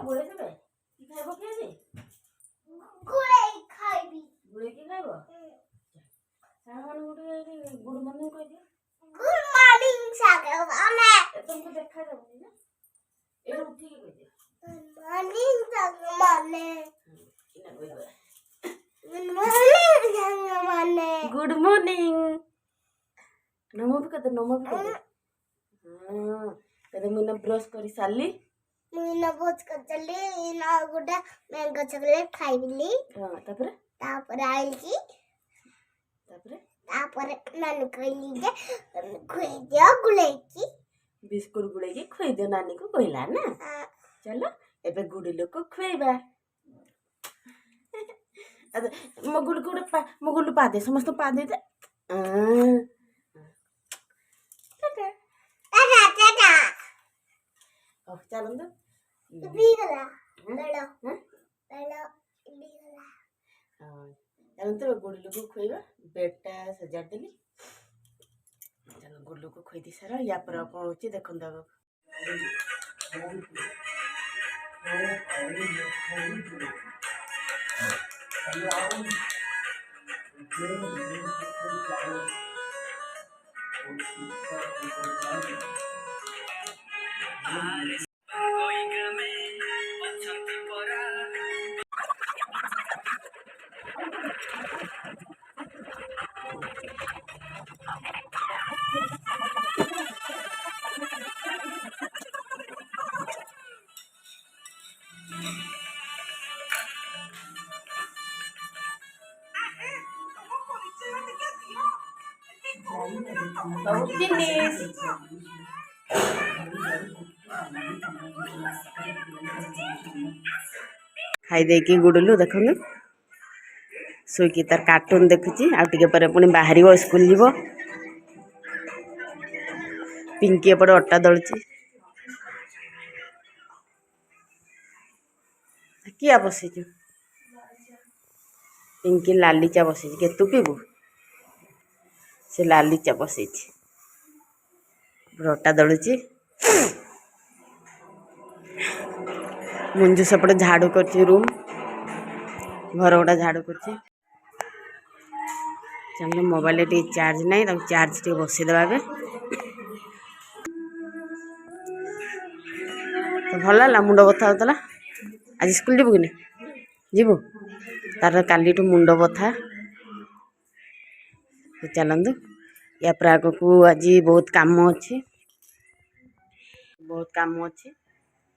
गुड़े देबे की खाइबो के जे गुड़े खाइबी गुड़े की खाइबो सामान गुड़े गुड मॉर्निंग कह दियो गुड मॉर्निंग सागर माने तुमको देखा जाबनी ना ए उठी के कह दियो मॉर्निंग सागर माने इना कहबे गुड मॉर्निंग नमो भी कहते नमो भी कहते हाँ कहते मुझे ब्रश करी साली मुझे बहुत कर चली ना गुड़ा मैंगो चॉकलेट खाई बिली हाँ तापर आइल की तापर नानी कहली जे खुई दियो गुले की बिस्कुट गुड़े की खुई दियो नानी को कहला ना चलो एबे गुड़ी लोग को खुएबा मो गुड़ पा दे समस्त पा दे चलो तो गुड़ लोग को खुएबा बेडटा सजा देली चलो गुड़ लोग को खुई दी सारा या पर कौन होची देखन दबो बहुत जिनिस खाई दे कि गुडलू देखनु सोईकी तार कार्टून देखुची आ टिके पर पुणी बाहर स्कूल जीव पिंकी एपटे अट्टा दलुची किया बसईचु पिंकी लाली चा बसईची के तू पीबू से लाली चा बसईची अट्टा दलुची मुंजू सेपटे झाड़ू करची रूम घर गुड़ा झाड़ू करची चलो मोबाइल टी चार्ज नहीं तो चार्ज टी बसई देवा तो भल है मुंड बथा होता आज स्कूल जीवु कि जीवु तार काली मुंड बथा चलतु या पर आग को आज बहुत काम अच्छी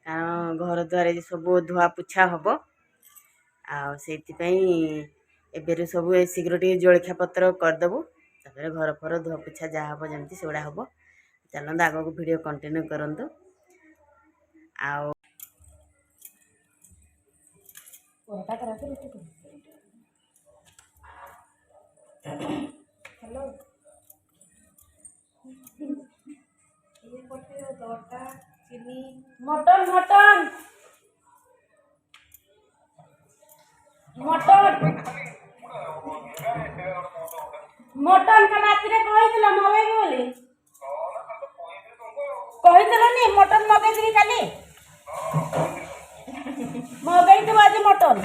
कारण घर द्वार सब धुआ पुछा हम से एबेरु सब शीघ्र टे जलखिया पत्र करदेबू तापर घर फर धुआ पुछा जहाँ हम जमी से हम चलते आग को वीडियो कंटिन्यू करंतु आओ हेलो ये पटे दरटा चीनी मटन मटन मटन मटन का राति रे कहितला मगाई बोली कहितला नी मटन मगाई दी काली मगाई तो आज मटन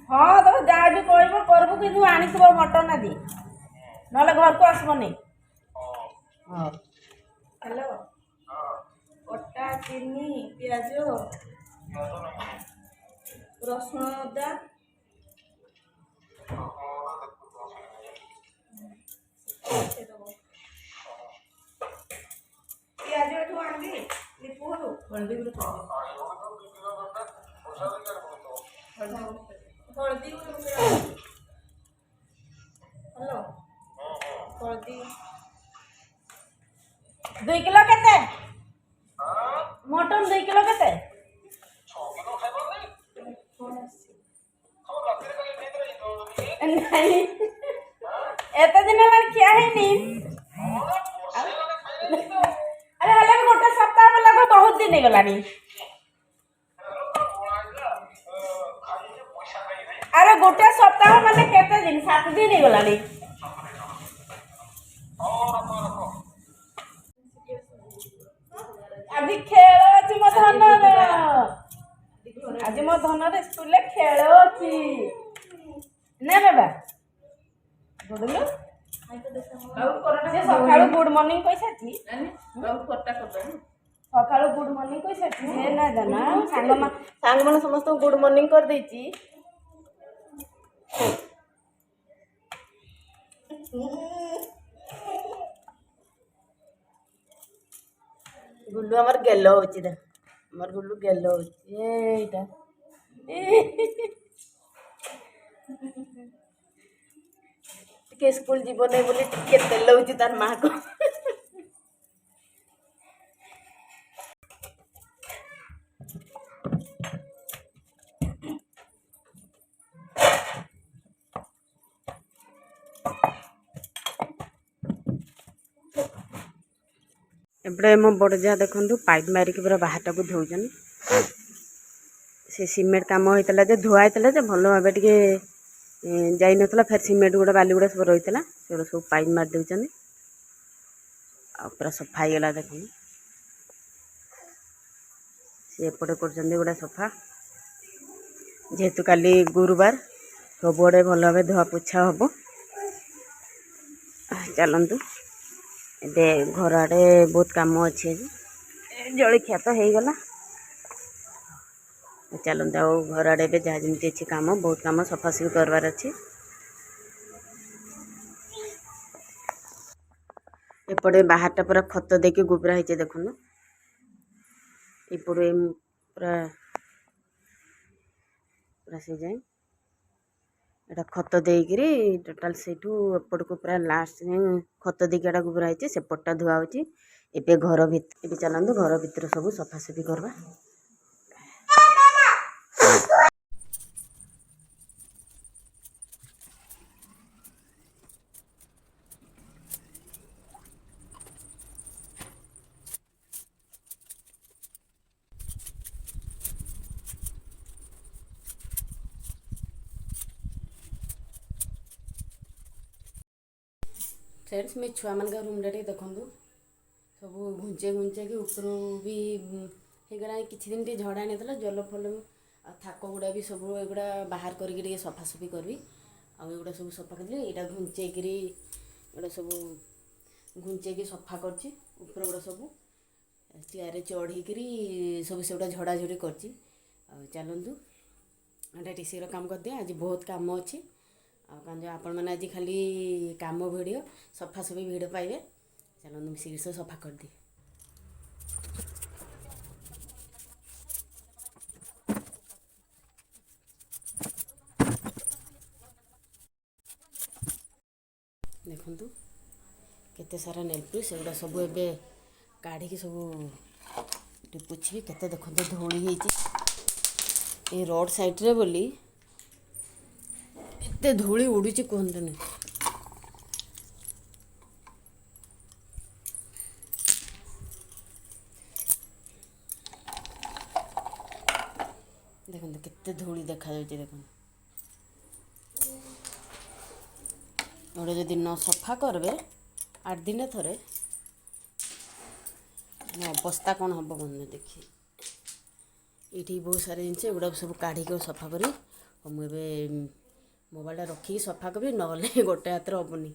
हाँ तो जहाँ भी कह करबू कि आनी मटन आदि ना घर को आसबनी हाँ हेलो अटा चीनी पियाज रसुण अदा पियाज एठू आनबी लिपू हरु हल्दी हल्दी हेलो हल्दी 2 किलो केते मटन 2 किलो केते 6 किलो खाइबो नहीं एत दिन खिया है अरे हले भी गोटे सप्ताह में लगभग बहुत दिन गलानी अरे गोटे सप्ताह माने केते दिन 7 दिन गलानी अभी खेल अछि मधन रे आज मो धनर स्कूल खेल अच्छी ना बाबा गुडलू सका गुड मॉर्निंग कैसा सका गुड मॉर्निंग कैसा ना जाना सांग मैंने समस्त गुड मॉर्निंग कर देची गुल्लू आमर गेल होची आमर गुल्लू गेल होची एटा टिके स्कूल जीवन नहीं बोली टिके तेल होची तार मां को एपटे मो बड़ जा देखु पाइप मारिक पूरा बाहरटा को धोचन से सीमेंट कम होता जो धुआई जो भल भाव टे जाई नथला फिर सीमेंट गुड़ा बाली गुड़ा सब रही है से सब पाइप मार देचन आ पूरा सफा होगा देख सी एपटे कर गुड़ा सफा जेहेतु काली गुरुवार सबुआड़े भल भाव धुआ पोछा हम चलतु ए घर आड़े बहुत काम अच्छे जलखिया तो हो गला चलते आओ घर आड़े जहाँ जमी अच्छी काम बहुत काम सफासफी करवार अच्छी एपटे बाहरटा पूरा खत देके गोबरा होती देखुन एपटे पूरा पूरा से जाए एटा खत देकरी टोटाल से एपट को पूरा लास्ट खत देके एटा गोबरा होती सेपटा धुआ होची एबे घर भीतर चलते घर भीतर सब सफासफी करवा फ्रेंड्स मैं छुआ मान रूम टे देखूँ सब घुंचे घुंचे कि ऊपर भी होगला किसी दिन टे झड़ा नहीं जल फल थाक गुड़ा भी सब एगुड़ा बाहर करके सफासफी करी आगुड़ा सब सफा कर यहाँ घुंचेकरी एगुड़ा सब घुंचेक सफा कर ऊपर गुड़ा सब चेयर चढ़ीकरी सब से गुड़ा झड़ाझड़ी कर चलतु एटा टीसी काम करदे आज बहुत काम अच्छी आपण मैंने आज खाली काम भिडियो सफासफी भिडियो पाइबे चलो मिसिक सब सफा कर दी देखु केते सारा नेलपुली से गुड़ा सब ए काढ़ी सब पोछी केते देखो धूली होती रोड साइड रे बोली एते धूली उड़ी कहतुनि देखो केते धूली देखा देख गोटे जदि न सफा करबे 8 दिन थरे अवस्था कौन हम कहते देखिए ये बहुत सारे जिनस एगुड़ा सब काढ़ी सफा करी मुझे मोबाइल रखिकी सफा करी ना गोटे हाथ हेनी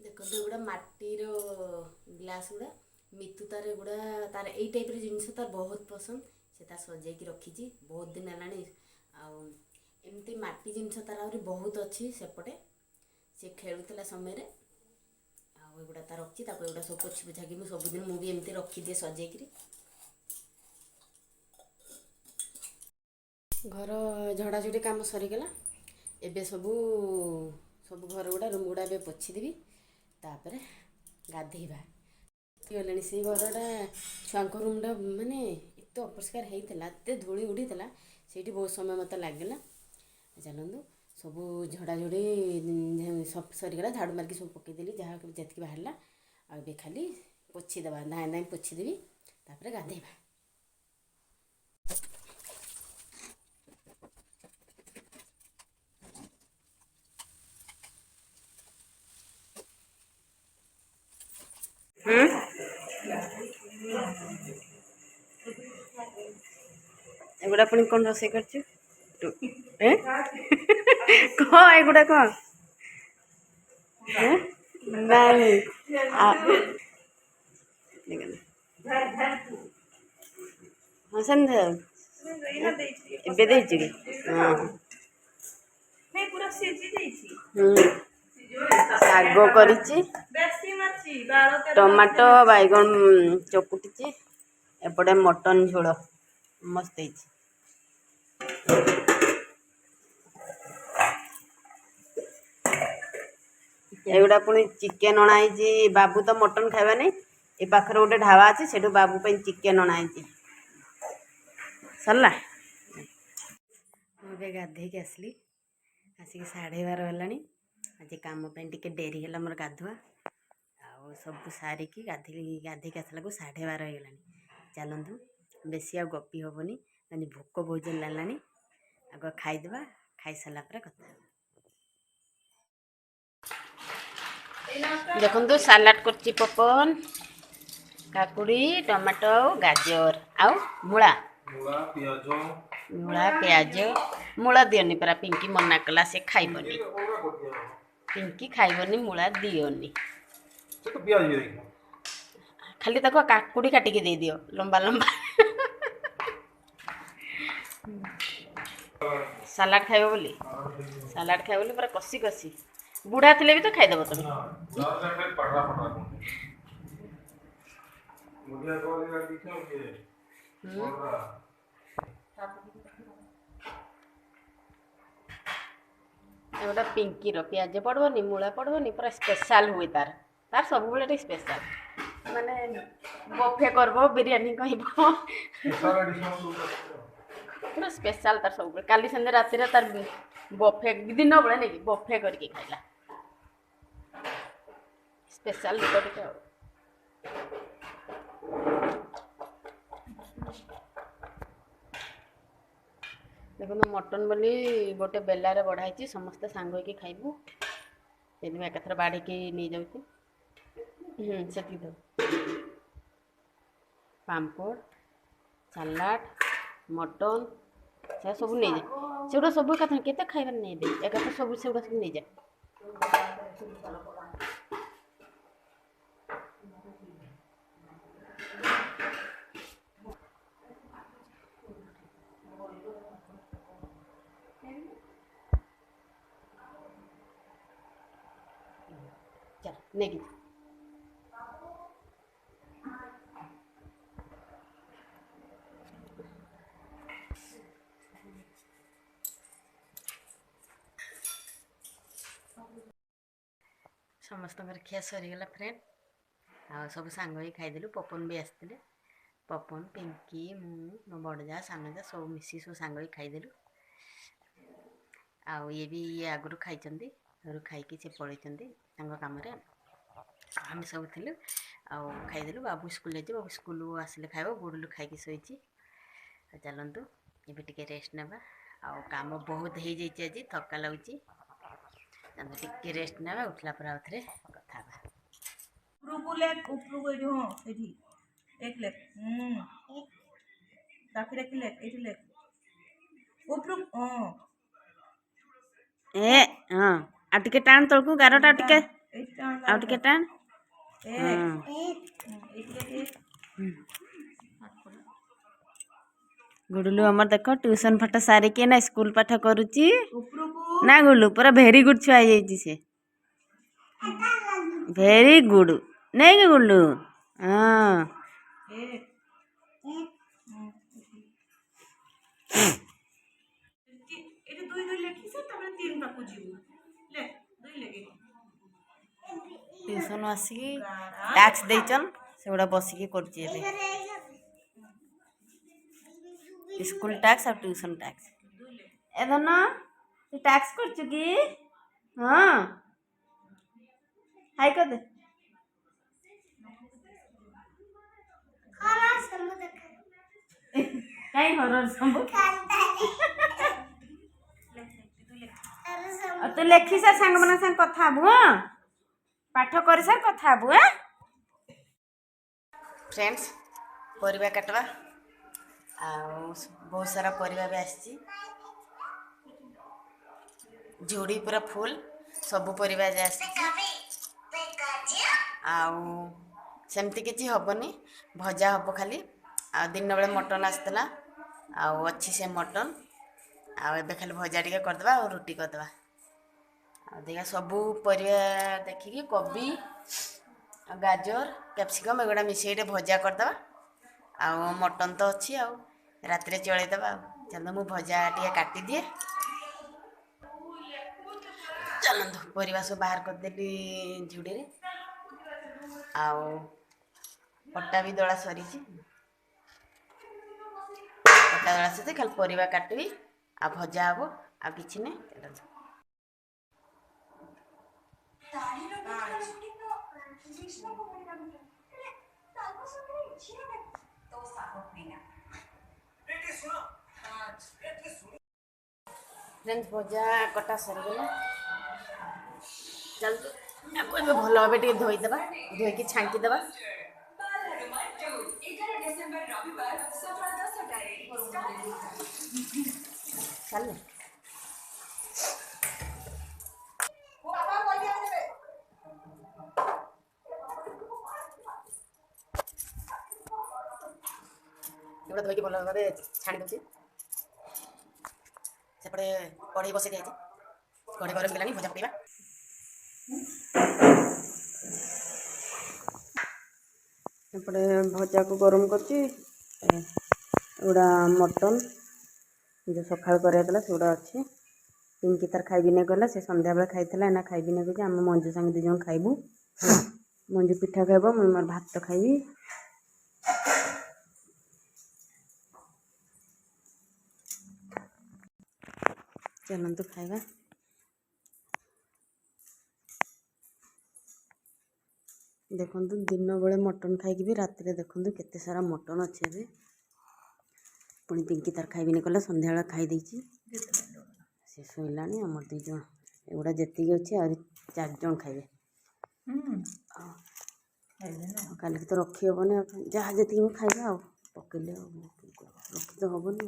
देखो गुड़ा माटीर ग्लास गुड़ा मितु तार गुड़ा तार यही टाइप जिनस तार बहुत पसंद से सजाई रखी बहुत दिन है आमती माटी जिनस तार आहरी बहुत अच्छी सेपटे से खेलुला समय आगुड़ा तार अच्छी एगुड़ा सब पोछी पोछा कि सबुदिन मुझे एमती रखीदिए सजाई घर झड़ाझड़ी काम सरीगला एबे सब सब घर गुड़ा रूम गुड़ा पोछीदेवी तापर गाधेଇବା गले से घरटा छुआंक रूमटा माने एत अपरिष्कार होता एत धूली उड़ीला से बहुत समय मत लगे चलतु सब झड़ाझड़ी सब सरीगला झाड़ू मारिक सब पकईदेली जहाँ जी बाहर आए खाली पोछीदेवा धाए धाए पोछीदेवी तापर गाधेଇବା एगुड़ा पुणी कौन रोसे कर एगुड़ा कौन नहीं हाँ सन्ध्या ଏବେ ଦେଇଛି କି ହଁ ଶାଗ କରିଛି ଟମାଟୋ ବାଇଗଣ ଚକୁଟିଛି ଏପଟେ ମଟନ ଝୋଳ ମସ୍ତ ହେଇଛି एगुड़ा पुणी चिकेन अणाई बाबू तो मटन खावा नहीं ए पाखर गोटे ढाबा अच्छे से बाबू पे चिकेन अणाई सरला मुझे गाधे आसली आसिक 12:30 है आज कम टे डेरी है मोर गाधुआ आ सब सारिकी गाधे आसला को 12:30 है चलतु बेसी आ गपी हेनी मैंने भोक बहुत जोर लगा आग खाईदे खाई सारा कथा देखो सालाड करची पपन काकुड़ी टमाटो गाजर आउ मूला मूला प्याज मूला दियोनी परा पिंकी मना कला से खाइबनी पिंकी खाइबनी मूला दियोनी खाली तक काकुड़ी काटिकी दे दियो लंबा लंबा सालाड खाइब बोली सालाड खाइब बोली पूरा कसी कसी बुढ़ा थे भी तो खाईदेव तुम गोटा पिंकी पियाज पड़ोनी मूला पड़ोनी पूरा स्पेशल हुए तार तार सब बड़े स्पेशल माने बफे करब बिरयानी कहब पूरा स्पेशल तार सब काली संदे राति तार बफे दिन बेले नहीं बफे करके खाइला स्पेशल लोक टे देखो मटन बोली गोटे बेलार बढ़ाई समस्ते सांग होकर खाइबू से एकाथर बाढ़ की नहीं जाऊँ से पाम्पड़ सलाड मटन से सब नहीं जाए सेगुड़ा सब एकाथर केते खाइबार नहीं दे एकाथर सब सेगुड़ा सब नहीं जाए चल नहीं समस्त खिया सरीगला फ्रेंड आ सब सांग ही खाईदेलु पपन भी आसते पपन पिंकी मो बड़जा सानजा सब मिसी सब सांग ही खाईदेलु ये भी ये आगु खाई खाई से पलि कम आम सब थी खाईदेलु बाबू स्कूल जाइए बाबू स्कूल आसिले खाइब गुडलू खाई शोची चलतु ये टे रेस्ट ना काम बहुत हो जाए आज थका लगुच टे रेस्ट ना उठला पर आउ थे कथा ए हाँ आ टिके टाण तलकू गारटा टिके टाण गुडलू हमर देख ट्यूशन पाठ सारिके ना स्कूल पाठ करुची ना गुडलू पूरा भेरी गुड छुआ से भेरी गुड नहीं कि गुडलू हाँ ट्यूशन आसिकी टैक्स देचन सेगुड़ा बसिकी करची एबे स्कूल टैक्स और ट्यूशन टैक्स ए धन तू टैक्स करछु की हां हाय कर दे खाना समझ काई हरर संभू और तू लेखी सार सांग बना संग कथा हबु हां पाठ कर सार कथा हबु हां फ्रेंड्स परिबा काटवा आ बहुत सारा परिबा भी आसी झुड़ी पूरा फुल सबू परिबा जे आसी सेमती किसी हेनी भजा हम खाली आ दिन बेले मटन आसला अच्छी से मटन आबे खाली भजा टे करदे और रुटी करदे देखा सबू परिबा देखिकी कोबी गाजर कैप्सिकम एगुड़ा मिसेटे भजा करदे आ मटन तो अच्छी आ राति चलईदे चल मु भजा टे काटी दिए चलतु परिबा सब बाहर करदेली झुड़ी आटा भी दला सरी अटा दला सरी खाली परिबा काटबी आ भजा हम आ किछि नै फ्रेंड्स भजा कटा सरीगला चल भल भाव टे धोईदे धोईकी छांकीदे चल एगुड़ा धोईकी भल भाव छाणी दूसरी सेपटे कढ़ई बसई दिए कढ़ई गरम कलानी भजा पकड़ा एपटे भजा को गरम करड़ा मटन जो सका कराला से गुड़ा अच्छी पिंकी तार खाइबी नहीं गला से संध्या बेले खाई ना खाइबी नहीं कहे आम मंजू सांगे दुज खाइबू मंजू पिठा खाइब मुझे मोर भात खाइबी चलतु खाइबा देखु दिन बेले मटन खाई भी राति देखु केते सारा मटन अच्छे भी पुणी पिंकी तार खाइबी नहीं कला संध्या बेला खाई सी शोला आम दुज एगुड़ा जी अच्छे आ 4 जन खाइबे काली तो रखी हेनी जहाँ जी खाइबा पकड़े रखी तो हेनी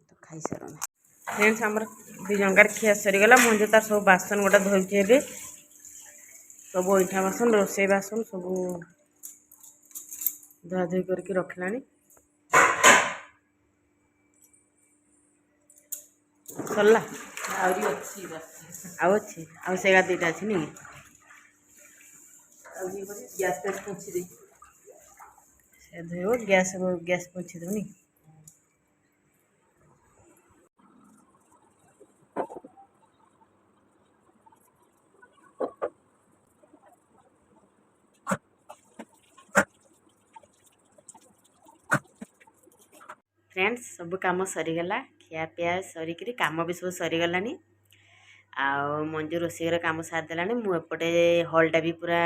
तो खाई सारे फ्रेंड्स आमर दुजंगार खिया सरीगला मुझे तार सब बासन गोटा धोचे सब ईटा बासन रोसे बासन सब धुआ धुई करके रखला सरला अच्छी आगा दुईटा अच्छी नहीं धोब गैस पोछी देवनी फ्रेंड्स सब कम सरीगला खिया पिया सरिक कम भी सब सरीगला मंजू रोषेईर कम सारिदेला मुझे हलटा भी पूरा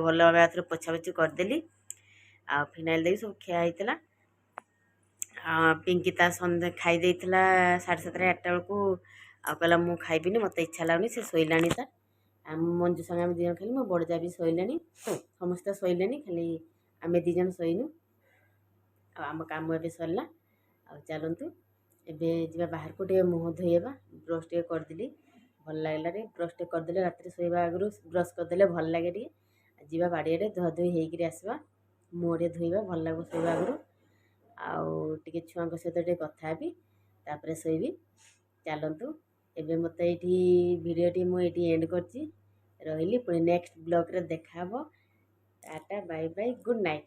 भल भाव पोछा पोछी करदेली फिनाइल देवी सब खिया होता पिंकी ता सन्ध्या खाई 7:30 8टा बेलू कहला मु खाइबिनी मत इच्छा लगुनि से शोला तार मंजू संगे आम दिजन खाली मो बड़जा भी शोले समस्ते शोले खाली आम दिजन शोनु आम काम ए सरला चलतु एबे जा बाहर को टे मुह धोइबा ब्रश टे करदेली भल लगे ब्रश टे करदे रात शोवा आगु ब्रश करदे भल लगे टे जा बाड़िया धुआ धुई होकर आसवा मुँह टे धोइबा भल लगे शोवा आगु आगे छुआ सहित टे कथा भी तापर शोबी चलतु एबे मत ये भिडियोटी मुझे एंड करची रही पुणी नेक्स्ट ब्लॉग रे देखा tata bye bye good night.